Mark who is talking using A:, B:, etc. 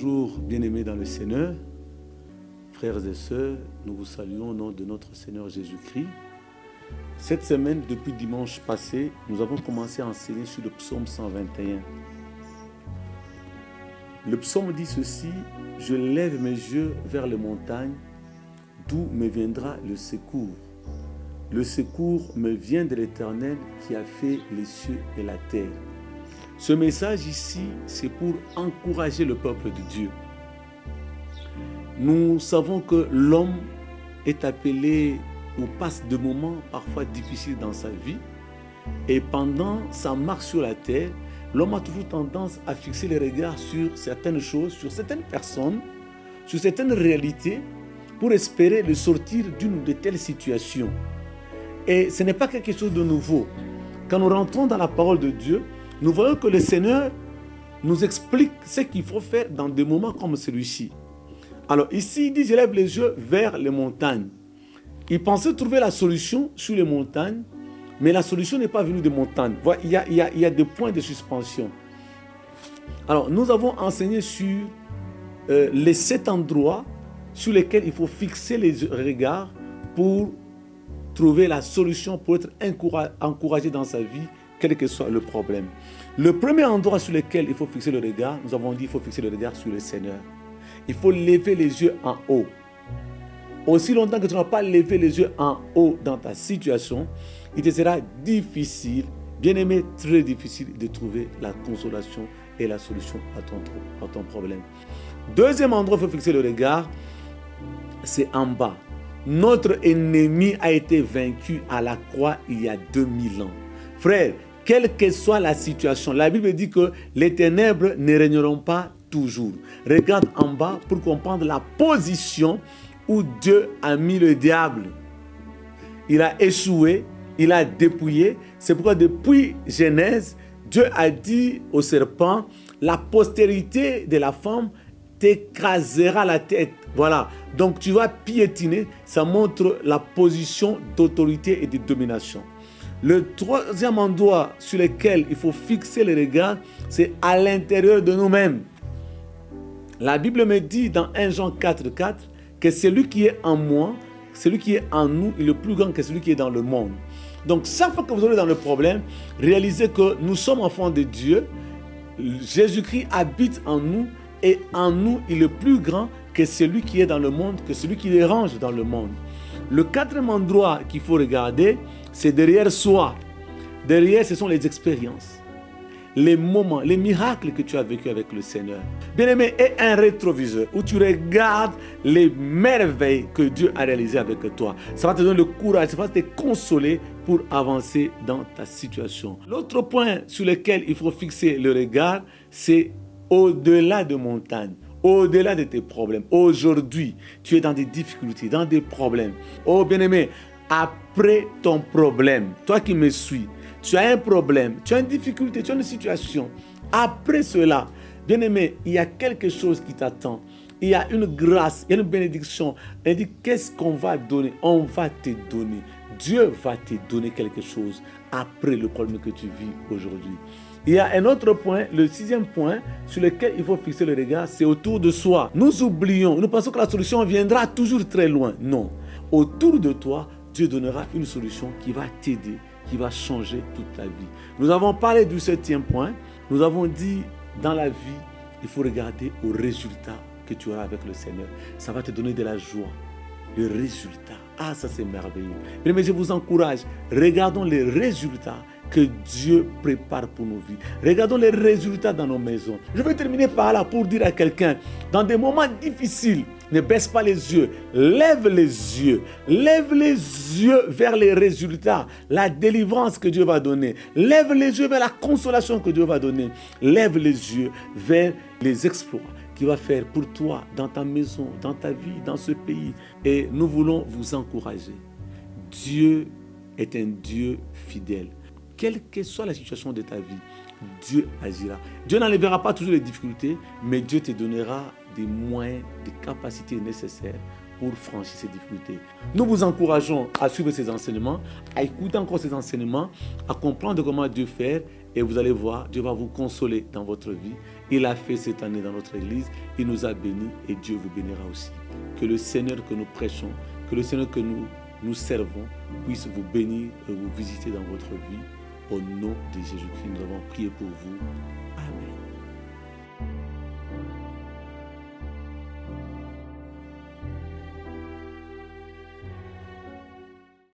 A: Bonjour, bien-aimés dans le Seigneur, frères et sœurs, nous vous saluons au nom de notre Seigneur Jésus-Christ. Cette semaine, depuis dimanche passé, nous avons commencé à enseigner sur le psaume 121. Le psaume dit ceci: « Je lève mes yeux vers les montagnes, d'où me viendra le secours. Le secours me vient de l'Éternel qui a fait les cieux et la terre. » Ce message ici, c'est pour encourager le peuple de Dieu. Nous savons que l'homme est appelé ou passe des moments parfois difficiles dans sa vie. Et pendant sa marche sur la terre, l'homme a toujours tendance à fixer les regards sur certaines choses, sur certaines personnes, sur certaines réalités, pour espérer le sortir d'une de telles situations. Et ce n'est pas quelque chose de nouveau. Quand nous rentrons dans la parole de Dieu, nous voyons que le Seigneur nous explique ce qu'il faut faire dans des moments comme celui-ci. Alors ici, il dit: je lève les yeux vers les montagnes. Il pensait trouver la solution sur les montagnes, mais la solution n'est pas venue des montagnes. Voilà, il y a des points de suspension. Alors, nous avons enseigné sur les 7 endroits sur lesquels il faut fixer les regards pour trouver la solution, pour être encouragé dans sa vie, quel que soit le problème. Le premier endroit sur lequel il faut fixer le regard, nous avons dit qu'il faut fixer le regard sur le Seigneur. Il faut lever les yeux en haut. Aussi longtemps que tu n'as pas levé les yeux en haut dans ta situation, il te sera difficile, bien aimé, très difficile de trouver la consolation et la solution à ton problème. Deuxième endroit où il faut fixer le regard, c'est en bas. Notre ennemi a été vaincu à la croix il y a 2000 ans. Frère, quelle que soit la situation, la Bible dit que les ténèbres ne régneront pas toujours. Regarde en bas pour comprendre la position où Dieu a mis le diable. Il a échoué, il a dépouillé. C'est pourquoi depuis Genèse, Dieu a dit au serpent: la postérité de la femme t'écrasera la tête. Voilà, donc tu vas piétiner. Ça montre la position d'autorité et de domination. Le troisième endroit sur lequel il faut fixer les regards, c'est à l'intérieur de nous-mêmes. La Bible me dit dans 1 Jean 4,4 que celui qui est en moi, celui qui est en nous, est le plus grand que celui qui est dans le monde. Donc, chaque fois que vous êtes dans le problème, réalisez que nous sommes enfants de Dieu. Jésus-Christ habite en nous et en nous, il est plus grand que celui qui est dans le monde, que celui qui dérange dans le monde. Le quatrième endroit qu'il faut regarder, c'est derrière soi. Derrière, ce sont les expériences, les moments, les miracles que tu as vécu avec le Seigneur. Bien-aimé, et un rétroviseur où tu regardes les merveilles que Dieu a réalisées avec toi. Ça va te donner le courage, ça va te consoler pour avancer dans ta situation. L'autre point sur lequel il faut fixer le regard, c'est au-delà de montagnes. Au-delà de tes problèmes. Aujourd'hui, tu es dans des difficultés, dans des problèmes. Oh bien-aimé, après ton problème, toi qui me suis, tu as un problème, tu as une difficulté, tu as une situation. Après cela, bien-aimé, il y a quelque chose qui t'attend. Il y a une grâce, il y a une bénédiction. Elle dit: qu'est-ce qu'on va donner? On va te donner. Dieu va te donner quelque chose après le problème que tu vis aujourd'hui. Il y a un autre point, le 6e point, sur lequel il faut fixer le regard, c'est autour de soi. Nous oublions, nous pensons que la solution viendra toujours très loin. Non. Autour de toi, Dieu donnera une solution qui va t'aider, qui va changer toute ta vie. Nous avons parlé du 7e point. Nous avons dit, dans la vie, il faut regarder au résultat que tu auras avec le Seigneur. Ça va te donner de la joie. Le résultat. Ah, ça c'est merveilleux. Mais je vous encourage, regardons les résultats que Dieu prépare pour nos vies. Regardons les résultats dans nos maisons. Je vais terminer par là pour dire à quelqu'un, dans des moments difficiles, ne baisse pas les yeux, lève les yeux vers les résultats, la délivrance que Dieu va donner. Lève les yeux vers la consolation que Dieu va donner. Lève les yeux vers les exploits qu'il va faire pour toi, dans ta maison, dans ta vie, dans ce pays. Et nous voulons vous encourager. Dieu est un Dieu fidèle. Quelle que soit la situation de ta vie, Dieu agira. Dieu n'enlèvera pas toujours les difficultés, mais Dieu te donnera des moyens, des capacités nécessaires pour franchir ces difficultés. Nous vous encourageons à suivre ces enseignements, à écouter encore ces enseignements, à comprendre comment Dieu fait Et vous allez voir, Dieu va vous consoler dans votre vie. Il a fait cette année dans notre église. Il nous a bénis et Dieu vous bénira aussi. Que le Seigneur que nous prêchons, que le Seigneur que nous servons puisse vous bénir et vous visiter dans votre vie. Au nom de Jésus-Christ, nous avons prié pour vous.